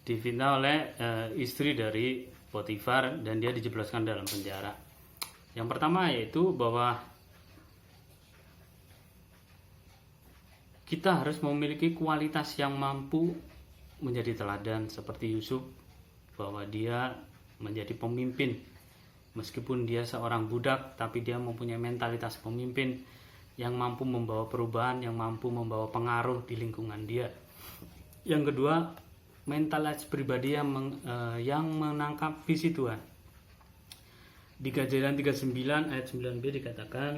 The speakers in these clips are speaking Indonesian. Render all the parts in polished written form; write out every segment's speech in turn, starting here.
difitnah oleh istri dari Potifar dan dia dijebloskan dalam penjara. Yang pertama yaitu bahwa kita harus memiliki kualitas yang mampu menjadi teladan seperti Yusuf, bahwa dia menjadi pemimpin. Meskipun dia seorang budak, tapi dia mempunyai mentalitas pemimpin yang mampu membawa perubahan, yang mampu membawa pengaruh di lingkungan dia. Yang kedua, mentalitas pribadi yang menangkap visi Tuhan. Di Kejadian 39 ayat 9b dikatakan,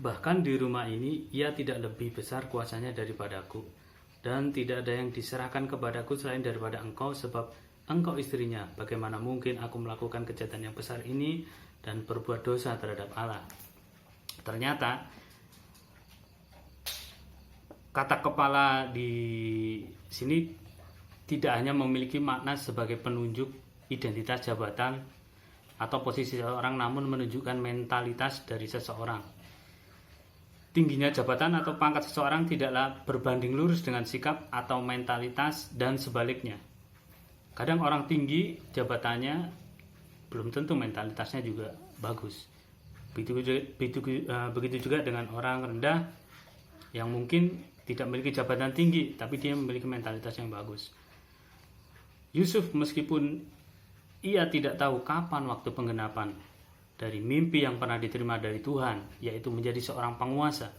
bahkan di rumah ini ia tidak lebih besar kuasanya daripadaku, dan tidak ada yang diserahkan kepadaku selain daripada engkau, sebab engkau istrinya. Bagaimana mungkin aku melakukan kejahatan yang besar ini dan berbuat dosa terhadap Allah? Ternyata kata kepala di sini tidak hanya memiliki makna sebagai penunjuk identitas jabatan atau posisi seseorang, namun menunjukkan mentalitas dari seseorang. Tingginya jabatan atau pangkat seseorang tidaklah berbanding lurus dengan sikap atau mentalitas, dan sebaliknya. Kadang orang tinggi jabatannya belum tentu mentalitasnya juga bagus. Begitu juga dengan orang rendah yang mungkin tidak memiliki jabatan tinggi, tapi dia memiliki mentalitas yang bagus. Yusuf, meskipun ia tidak tahu kapan waktu penggenapan dari mimpi yang pernah diterima dari Tuhan, yaitu menjadi seorang penguasa,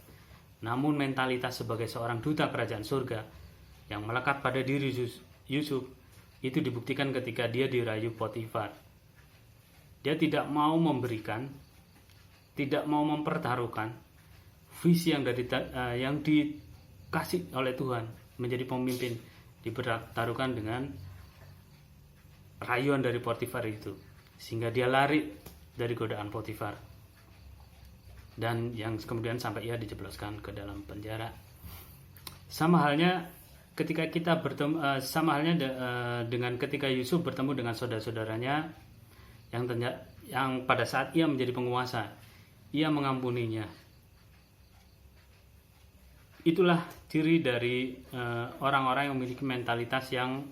namun mentalitas sebagai seorang duta kerajaan surga yang melekat pada diri Yusuf itu dibuktikan ketika dia dirayu Potifar. Dia tidak mau memberikan, tidak mau mempertaruhkan visi yang dikasih oleh Tuhan menjadi pemimpin, dipertaruhkan dengan rayuan dari Potifar itu, sehingga dia lari dari godaan Potifar, dan yang kemudian sampai ia dijebloskan ke dalam penjara. Sama halnya ketika kita bertemu, dengan ketika Yusuf bertemu dengan saudara-saudaranya yang pada saat ia menjadi penguasa, ia mengampuninya. Itulah ciri dari orang-orang yang memiliki mentalitas yang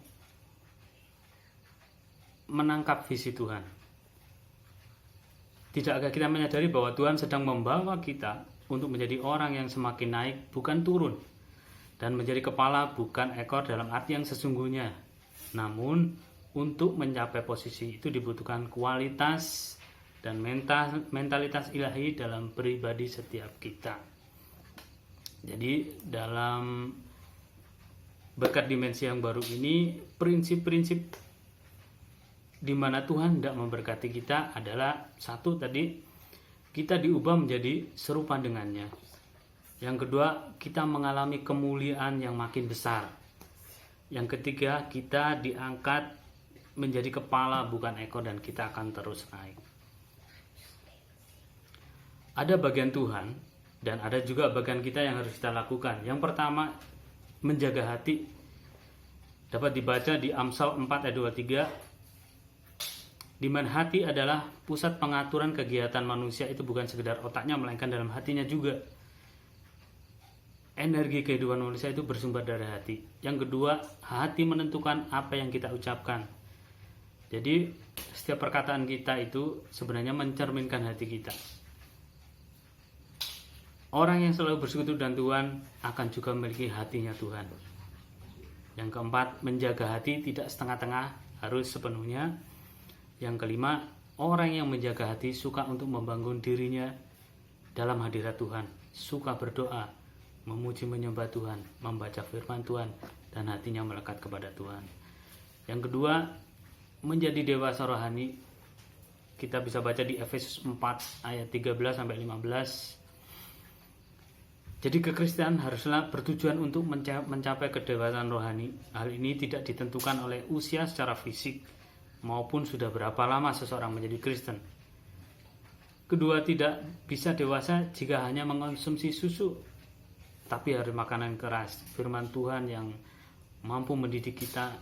menangkap visi Tuhan. Tidakkah kita menyadari bahwa Tuhan sedang membawa kita untuk menjadi orang yang semakin naik, bukan turun, dan menjadi kepala, bukan ekor dalam arti yang sesungguhnya. Namun untuk mencapai posisi itu dibutuhkan kualitas dan mentalitas ilahi dalam pribadi setiap kita. Jadi dalam berkat dimensi yang baru ini, prinsip-prinsip di mana Tuhan hendak memberkati kita adalah satu, tadi kita diubah menjadi serupa dengannya. Yang kedua, kita mengalami kemuliaan yang makin besar. Yang ketiga, kita diangkat menjadi kepala bukan ekor, dan kita akan terus naik. Ada bagian Tuhan dan ada juga bagian kita yang harus kita lakukan. Yang pertama, menjaga hati. Dapat dibaca di Amsal 4 ayat 23, di mana hati adalah pusat pengaturan kegiatan manusia. Itu bukan sekedar otaknya, melainkan dalam hatinya juga. Energi kehidupan manusia itu bersumber dari hati. Yang kedua, hati menentukan apa yang kita ucapkan. Jadi setiap perkataan kita itu sebenarnya mencerminkan hati kita. Orang yang selalu bersekutu dengan Tuhan akan juga memiliki hatinya Tuhan. Yang keempat, menjaga hati tidak setengah-tengah, harus sepenuhnya. Yang kelima, orang yang menjaga hati suka untuk membangun dirinya dalam hadirat Tuhan, suka berdoa, memuji menyembah Tuhan, membaca firman Tuhan, dan hatinya melekat kepada Tuhan. Yang kedua, menjadi dewasa rohani. Kita bisa baca di Efesus 4 ayat 13 sampai 15. Jadi kekristenan haruslah bertujuan untuk mencapai kedewasaan rohani. Hal ini tidak ditentukan oleh usia secara fisik maupun sudah berapa lama seseorang menjadi Kristen. Kedua, tidak bisa dewasa jika hanya mengonsumsi susu, tapi harus makanan keras, firman Tuhan yang mampu mendidik kita,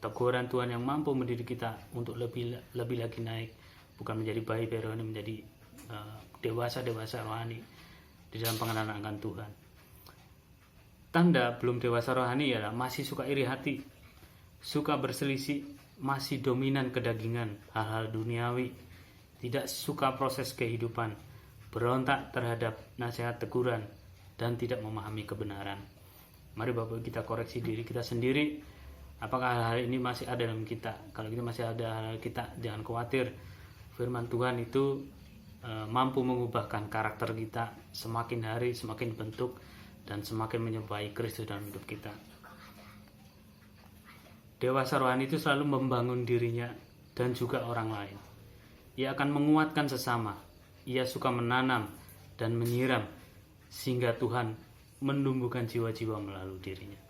teguran Tuhan yang mampu mendidik kita untuk lebih lagi naik, bukan menjadi bayi rohani, menjadi dewasa rohani di dalam pengenalan akan Tuhan. tanda belum dewasa rohani ialah masih suka iri hati, suka berselisih, masih dominan kedagingan, hal-hal duniawi, tidak suka proses kehidupan, berontak terhadap nasihat teguran, dan tidak memahami kebenaran. Mari Bapak kita koreksi diri kita sendiri. Apakah hal-hal ini masih ada dalam kita? Kalau kita masih ada hal-hal kita, jangan khawatir. Firman Tuhan itu mampu mengubahkan karakter kita semakin hari semakin bentuk dan semakin menyerupai Kristus dalam hidup kita. Dewasa rohani itu selalu membangun dirinya dan juga orang lain. Ia akan menguatkan sesama. Ia suka menanam dan menyiram sehingga Tuhan menumbuhkan jiwa-jiwa melalui dirinya.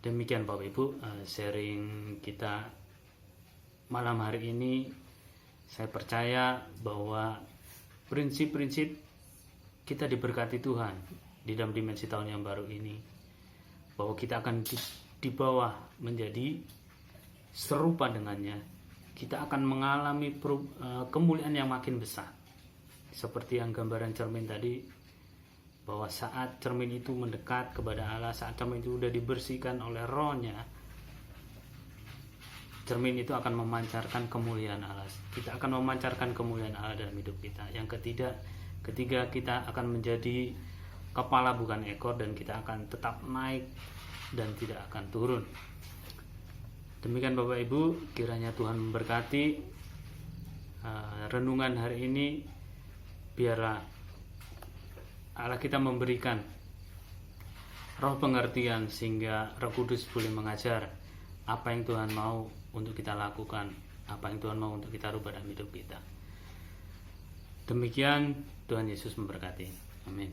Demikian Bapak Ibu sharing kita malam hari ini. Saya percaya bahwa prinsip-prinsip kita diberkati Tuhan di dalam dimensi tahun yang baru ini, bahwa kita akan dibawa menjadi serupa dengannya. Kita akan mengalami kemuliaan yang makin besar, seperti yang gambaran cermin tadi, bahwa saat cermin itu mendekat kepada Allah, saat cermin itu sudah dibersihkan oleh Roh-Nya, cermin itu akan memancarkan kemuliaan Allah. Kita akan memancarkan kemuliaan Allah dalam hidup kita. Yang ketiga kita akan menjadi kepala bukan ekor, dan kita akan tetap naik dan tidak akan turun. Demikian Bapak Ibu, kiranya Tuhan memberkati renungan hari ini. Biarlah Allah kita memberikan roh pengertian sehingga Roh Kudus boleh mengajar apa yang Tuhan mau untuk kita lakukan, apa yang Tuhan mau untuk kita rubah dalam hidup kita. Demikian, Tuhan Yesus memberkati. Amin.